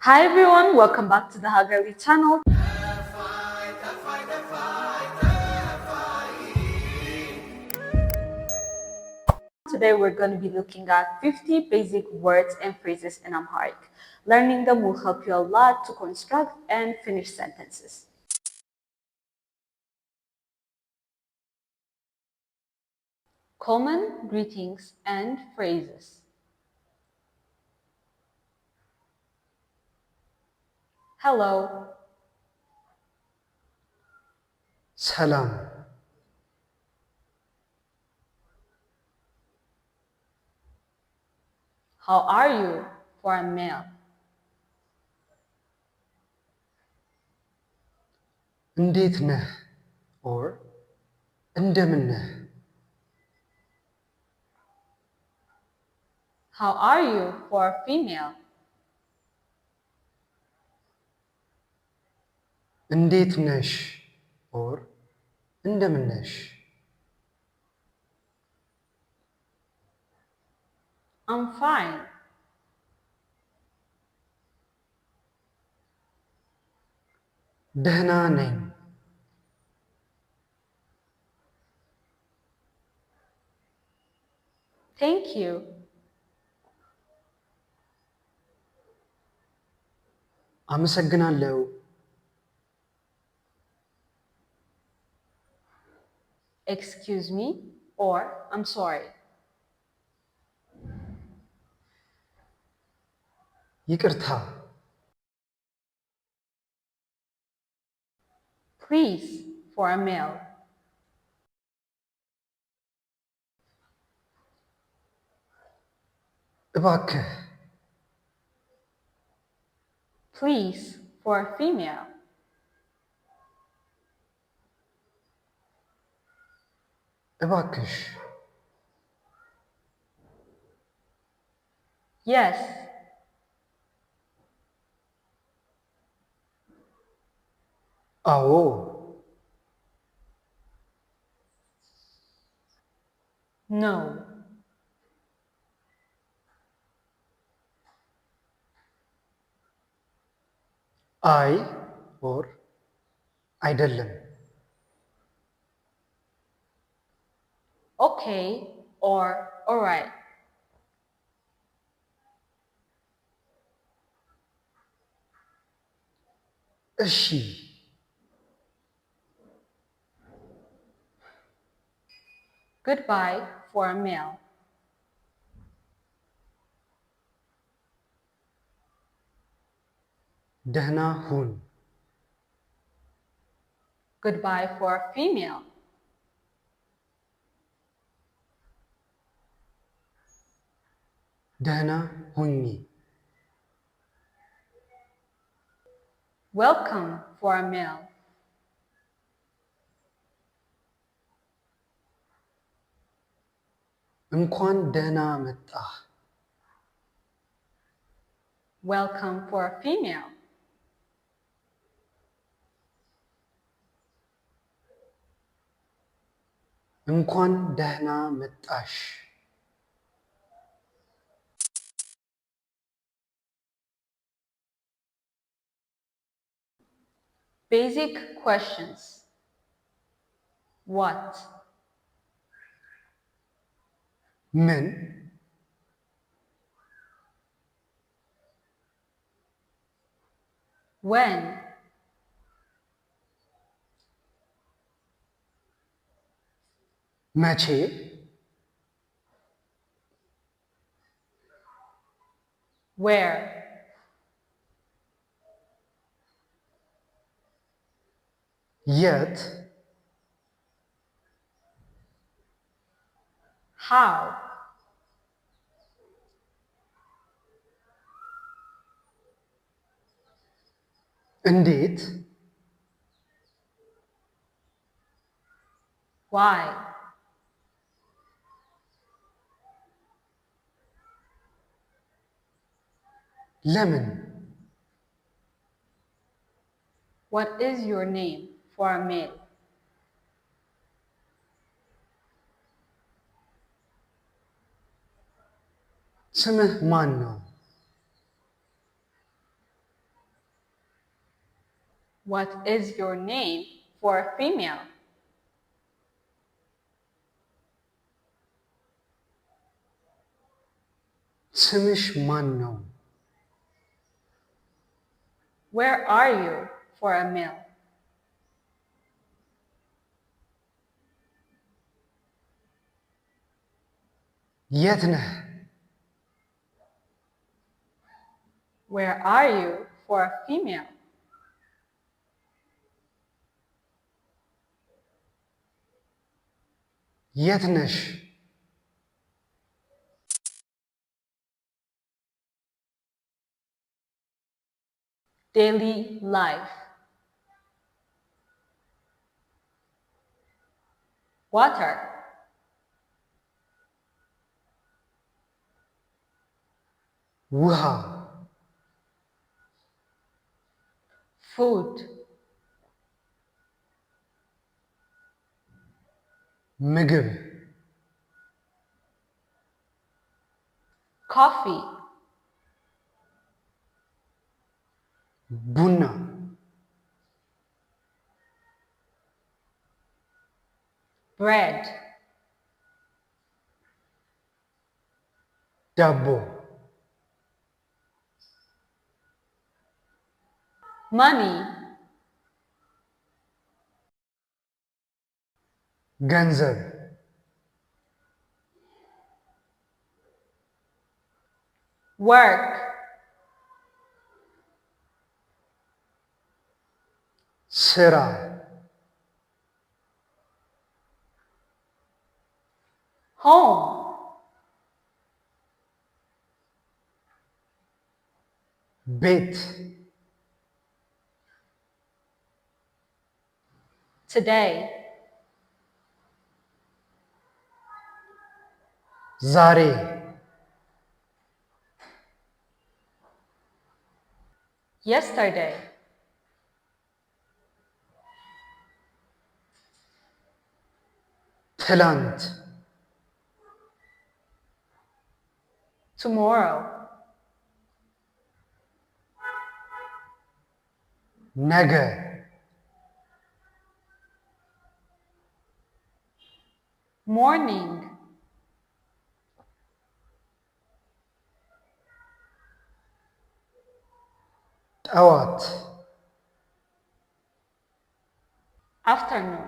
Hi everyone, welcome back to the Hagerly channel. Today we're going to be looking at 50 basic words and phrases in Amharic. Learning them will help you a lot to construct and finish sentences. Common greetings and phrases. Hello. Salam. How are you for a male? እንዴት ነህ or እንደምን ነህ? How are you for a female? እንዴት ነሽ or እንደምን ነሽ? I'm fine. ደህና ነኝ። Thank you. አመሰግናለሁ። Excuse me or I'm sorry. ይቅርታ። Please for a male. እባክህ። Please for a female. እባክሽ። Yes. አዎ። No. አይ or አይደለም። Okay or alright. እሺ። Goodbye for a male. ደህና ሁን። Goodbye for a female. ደህና ሁኚ። Welcome for a male. እንኳን ደህና መጣህ። Welcome for a female. እንኳን ደህና መጣሽ። Basic questions. What? ምን? When? መቼ? Where? የት? How? እንዴት? Why? ለምን? What is your name for a male? ስምህ ማን ነው? What is your name for a female? ስምሽ ማን ነው? Where are you for a male? የት ነህ? Where are you for a female? የት ነሽ? Daily life. Water. ውሃ Food. ምግብ Coffee. ቡና Bread. ዳቦ Money. ገንዘብ Work. ስራ Home. ቤት Today. ዛሬ Yesterday. ትላንት Tomorrow. ነገ Morning. ጠዋት Afternoon.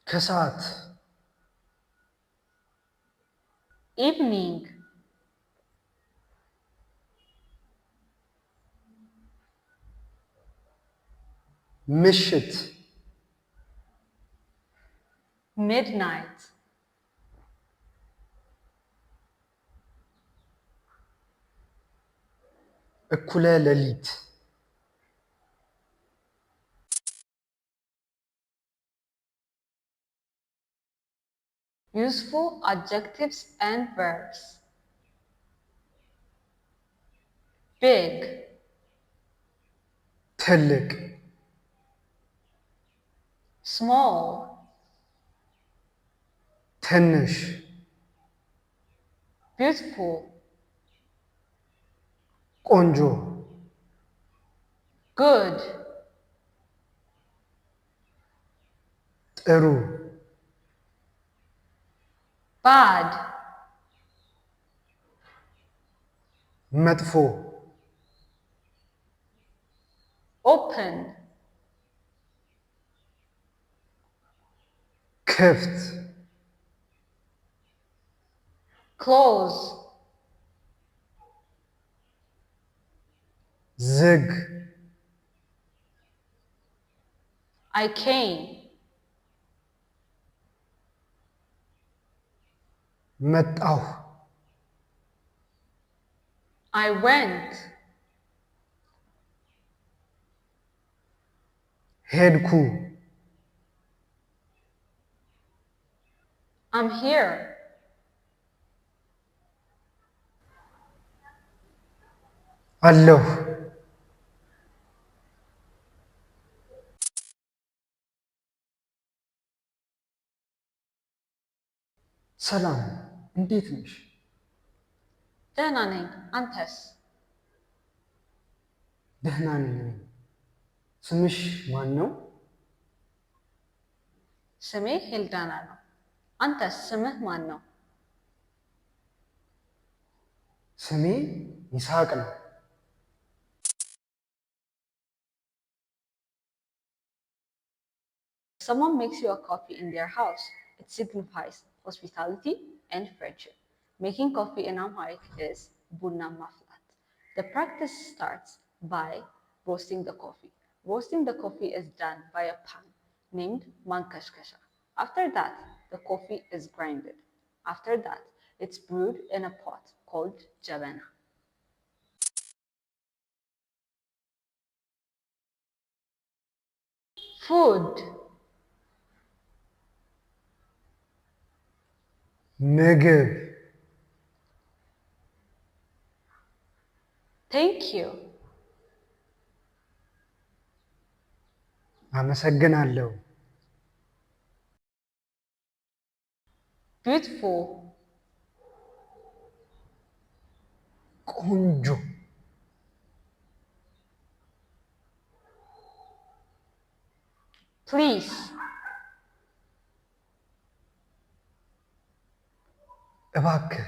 ከሰዓት Evening. ምሽት Midnight. እኩለ ሌሊት Useful adjectives and verbs. Big. ትልቅ Small. ትንሽ Beautiful. ቆንጆ Good. ጥሩ Bad. መጥፎ Open. ክፍት Close. ዝግ I came. መጣሁ I went. ሄድኩ I'm here. አለሁ ሰላም እንዴት ነሽ? ደህና ነኝ። አንተስ? ደህና ነኝ። ስምሽ ማን ነው? ስሜ ሄልዳና ነው። አንተስ ስምህ ማን ነው? ስሜ ይስሐቅ ነው። Someone makes you a coffee in their house. It signifies hospitality and friendship. Making coffee in Amharic is bunna maflat. The practice starts by roasting the coffee. Roasting the coffee is done by a pan named mankashkasha. After that, the coffee is grinded. After that, it's brewed in a pot called jabana. Food. ምግብ። Thank you. አመሰግናለሁ። Beautiful. ቆንጆ። Please. እባክህ።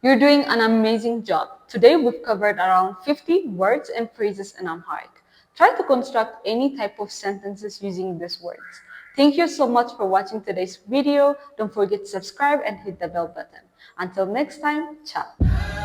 You're doing an amazing job. Today we've covered around 50 words and phrases in Amharic. Try to construct any type of sentences using these words. Thank you so much for watching today's video. Don't forget to subscribe and hit the bell button. Until next time, ciao.